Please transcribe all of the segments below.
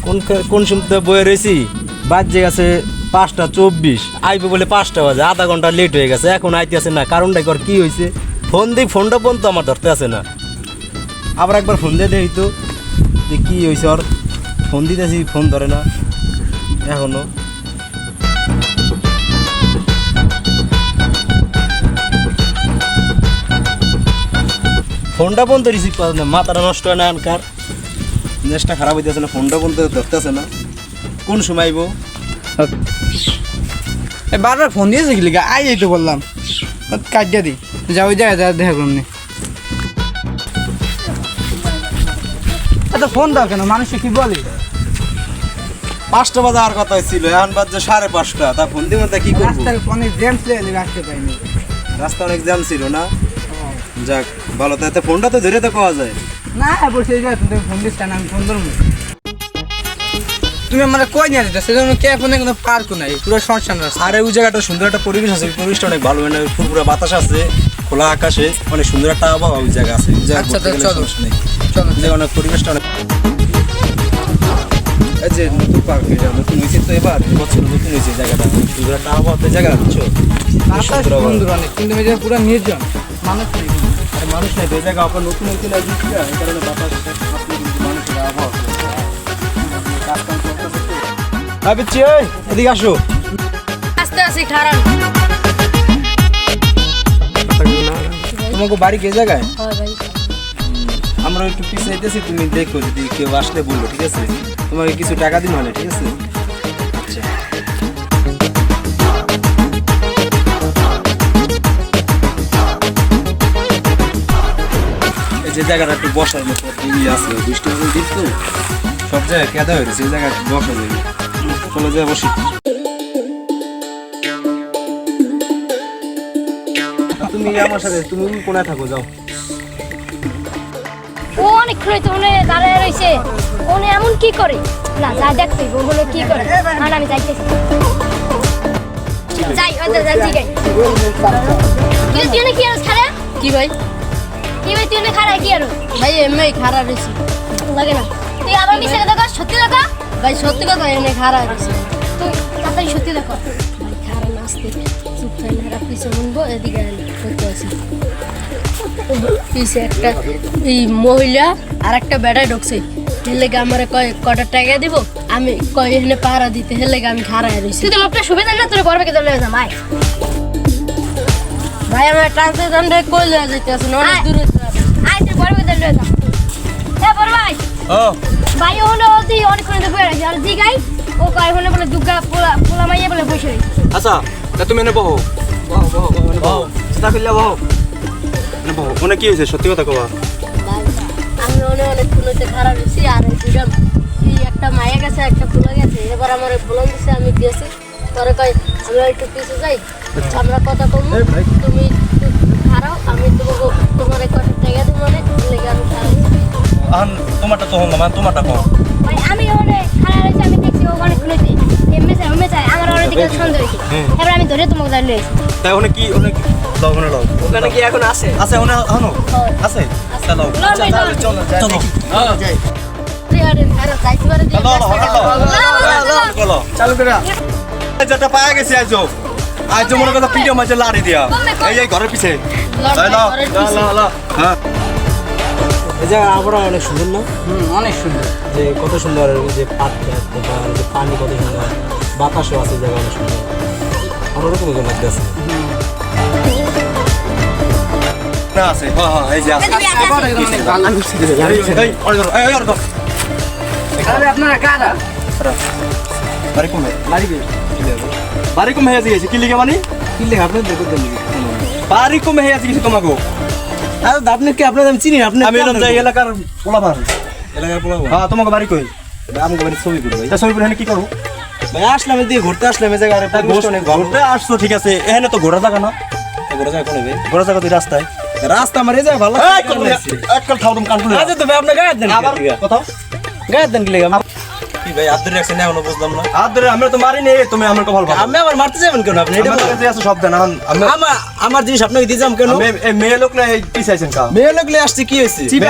কোন কোন সময় বয়ে রয়েছি বাজে গেছে 5:24 আইবে বলে 5টা বাজে, আধা ঘন্টা লেট হয়ে গেছে, এখন আইতে আছে না। কারণটা কর কি হয়েছে, ফোন দিই, ফোনটা পর্যন্ত আমার ধরতে আছে না। আবার একবার ফোন দিয়ে দেই তো যে কী হয়েছে, ওর ফোন দিতেছি ফোন ধরে না এখনো। ফোনটা পর্যন্ত রিসিভ করে না, মাথাটা নষ্ট হয় না আনকার, নেশটা খারাপ হইতেছে না, ফোনটা পর্যন্ত ধরতেছে না। কোন সময় আইব? বারবার ফোন দিয়েছে কি লিখা আই তো বললাম কাটিয়ে দিই, যা ওই জায়গায় যা দেখা করুন। এত ফোন দাও কেন, মানুষে কি বলে? 5টা বাজে আর কথা ছিল, এখন বাজছে 5:30। তা ফোন দিয়ে মধ্যে কি করবো? রাস্তার অনেক জ্যাম ছিল, রাখতে পাইনি। রাস্তা অনেক জ্যাম ছিল না, যাক ভালো। তাতে ফোনটা তো ধরে তো পাওয়া যায় না বলছি তুমি ফোন দিস কেন, আমি ফোন ধরবো। তুমি আমার কই নিয়ে যেতে, সেজন্য কে ফোনে কোনো পার্ক নাই, পুরো সংসার রাস্তা। আরে ওই জায়গাটা সুন্দর একটা পরিবেশ আছে, পরিবেশটা অনেক ভালো, মানে পুরো বাতাস আছে, খোলা আকাশে, অনেক সুন্দর একটা আবহাওয়া ওই জায়গা আছে। আচ্ছা চলো চলো, অনেক পরিবেশটা অনেক, এই যে নতুন পার্ক, এটা নতুন হয়েছে তো, এবার বছর নতুন হয়েছে জায়গাটা, সুন্দর একটা আবহাওয়া জায়গা, বুঝছো? সুন্দর অনেক, কিন্তু এই জায়গা পুরো নির্জন, মানুষ নেই। আর মানুষ নাই, এই জায়গা আপনার নতুন হয়েছে না, এই কারণে বাতাস, মানুষের আবহাওয়া। এদিকে আসো। আস্তে আস্তে খারাপ তোমাকে বাড়ি কে জায়গায়? হয় ভাই। আমরা একটু পিছিয়ে যেতেছি, তুমি দেখো যদি কেউ আসলে বললো, ঠিক আছে? তোমাকে কিছু টাকা দিন হলে, ঠিক আছে? আচ্ছা, এই যে জায়গাটা একটু বসার মতো আছে, বৃষ্টি দিন তো সব জায়গায় কেদা হয়ে গেছে, এই জায়গায় বসা যাবে। চলে যায় বসি। তুমি আমার সাথে, তুমি কোনায় থাকো, যাও। ও অনেকক্ষণ তো মনে দাঁড়ায় রয়েছে, ওনে এমন কি করে না, যা দেখতে ও বলে কি করে। আর আমি যাইতেছি, যাই ওদের যাই জিগাই তুই না কি আর খারা কি ভাই? কি ভাই, তুই না খারা কি আর ভাই এমনি খারাপ হয়েছি লাগে না। তুই আবার মিশে দেখো, সত্যি দেখো ভাই, সত্যি কথা এমনি খারাপ হয়েছি। তুই তাড়াতাড়ি সত্যি দেখো। ভাই খারাপ আসতে চুপ করে না, পিছে শুনবো, এদিকে করতে আসি। পিছে একটা এই মহিলা আর একটা বেড়ায় ঢুকছে, হেলেগে আমার কয় কটা টাকা দিব, আমি কয় এখানে পাহারা দিতে, হেলেগে আমি খারাপ রয়েছি। তুই তো একটা সুবিধা না, তোর গর্বে কে চলে যা ভাই। ভাই আমার ট্রান্সলেশন কই যাওয়া যাইতে আছে, অনেক দূরে। আয় তুই গর্বে চলে যা। এ বড় ভাই, ও ভাই হলো ওদি অনেকক্ষণ ধরে বসে আছে, আর জিগাই ও কয় হলো বলে দুর্গা পোলা পোলা মাইয়া বলে বসে রয়েছে। আচ্ছা, তা তুমি এনে বহো, বহো বহো বহো, চিন্তা করলে বহো, এনে বহো। মনে কি হয়েছে, সত্যি কথা কবা? ভাই আমি অনেক ফুলতে খারাপ হয়েছি, আর এই একটা মায়া গেছে, একটা ফুলে গেছে, এবার আমার ফুলন দিছে, আমি দিয়েছি। পরে কয় আমি একটু পিছিয়ে যাই, আমরা কথা কমু, তুমি খারাপ, আমি তোমাকে তোমার কটা টাকা দিব, মানে লেগে আমি খারাপ। তোমারটা তো হলো, মানে তোমারটা কম। ভাই আমি ওরে খারাপ রয়েছে, আমি দেখছি ও অনেকক্ষণ হয়েছে এমনি চাই আমার ওর দিকে সন্দেহ হয়েছে। এবার আমি ধরে তোমাকে ধরে লয়েছি। তাই ওখানে কি, ওখানে দাও, ওখানে দাও। ওখানে কি এখন আছে? আছে, ওখানে এখনো আছে। চলো চলো চলো যাই। চালু করে যেটা পায়া গেছে, আইজো আইজো মনে কথা পিঠে মাঝে লাড়ি দিয়া, এই ঘরের পিছে। হ্যাঁ, এই জায়গা আবহাওয়া অনেক সুন্দর না? অনেক সুন্দর, যে কত সুন্দর, যে যে পানি কত সুন্দর, বাতাসও আছে, জায়গা অনেক সুন্দর, অন্যরকম লাগতেছে। না আছে, হ্যাঁ হ্যাঁ, এই যে আছে। আপনারা কারা? বাড়ি কমে বাড়ি কমে হয়ে গেছে, কি লিখে মানে কি লিখে আপনার দেখো, বাড়ি কমে হয়ে গেছে তোমাকে। আপনি কি আপনার আমি চিনি, আপনি আমি এলাকার পোলাপান, এলাকার পোলাপান। হ্যাঁ, তোমাকে বাড়ি কই? আমাকে বাড়ি ছবি করবো, এটা ছবি করে এখানে কি করবো? ভাই আসলাম দিয়ে ঘুরতে আসলাম, এই জায়গায় ঘুরতে আসছো, ঠিক আছে, এখানে তো ঘোরা জায়গা না, ঘোরা জায়গা কোনে? ঘোরা জায়গা তুই রাস্তায়, রাস্তা আমার এই জায়গায় ভালো এককাল থাও, তুমি কান খুলে। আচ্ছা তো ভাই আপনি গায়ে দেন, আবার কোথাও গায়ে দেন কি লেগে? কি কি ভাই আদর রাখছেন এখনো বুঝলাম না। হাত ধরে আমরা তো মারিনি, তুমি আমার কপাল ভালো। আমি আবার মারতে যাবেন কেন আপনি? এটা আমার কাছে আছে সব দেন। আমার জিনিস আপনাকে দিয়ে যাম কেন? এই মেয়ে লোক না, এই পিছে আছেন কা? মেয়ে লোকলে আসছে কি হয়েছে? চিপে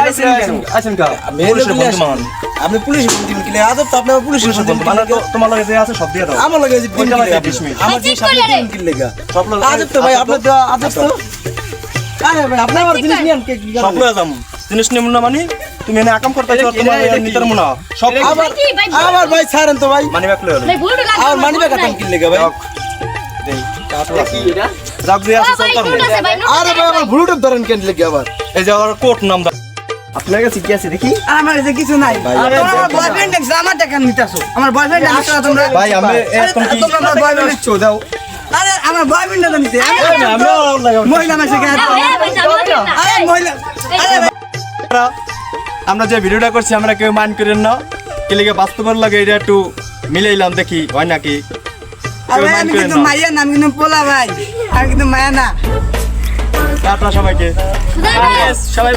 আছেন কা? মেয়ে পুলিশের লোকলে বন্ধু মান। আপনি পুলিশ বন্ধু দিবেন কি? আদর তো আপনি পুলিশের সাথে মানে তো তোমার লাগে যে আছে সব দিয়ে দাও। আমার লাগে যে দিন ওইটা কি লাগে লাগে? 20 মিনিট। আমার জিনিস আপনি দিন কি লাগা? সব লোক আদর তো ভাই আপনার তো আদর তো। আরে ভাই আপনি আমার জিনিস নিয়ে কে কি সব লোক যাম। জিনিস নিয়ে মুন্না মানি তুমি এনে আকাম করতেছ, তোমার নিতার মুনা সব আবার কি ভাই? আবার ভাই ছাড়েন তো ভাই। মানি ব্যাক লয়ে ভাই ভুলটা লাগবে আর মানি ব্যাগ আতাম কি লাগা ভাই? যাক দিয়ে আছে ভাই সব নোট আছে ভাই নোট আরে ভাই আমার ব্লুটুথ ধরেন কেন লাগা আবার? এই যে আমার কোট নাম দাও। আপনার কাছে কি আছে দেখি? আর আমার কাছে কিছু নাই আরে তোমরা আমার বয়ফ্রেন্ড দেখছো, আমার টাকা নিতেছো, আমার বয়ফ্রেন্ড আসছো না তোমরা? ভাই আমি এখন কি তোমরা আমার boyfriend আসছো দাও। আরে আমার বয়ফ্রেন্ড তো নিতে আমরা মহিলা মাসে ভাই ভাই জানো না আরে মহিলা আরে ভাই, আমরা যে ভিডিওটা করছি আমরা কেউ মাইন্ড করেন না, কি লিগে বাস্তবের লাগে এটা একটু মিলাইলাম দেখি হয় নাকি। আরে ভাই, আমি কিন্তু মাইয়া না, আমি কিন্তু পোলা ভাই, আমি কিন্তু মায়া না। টাটা সবাইকে। সুদাই ভাই সবাই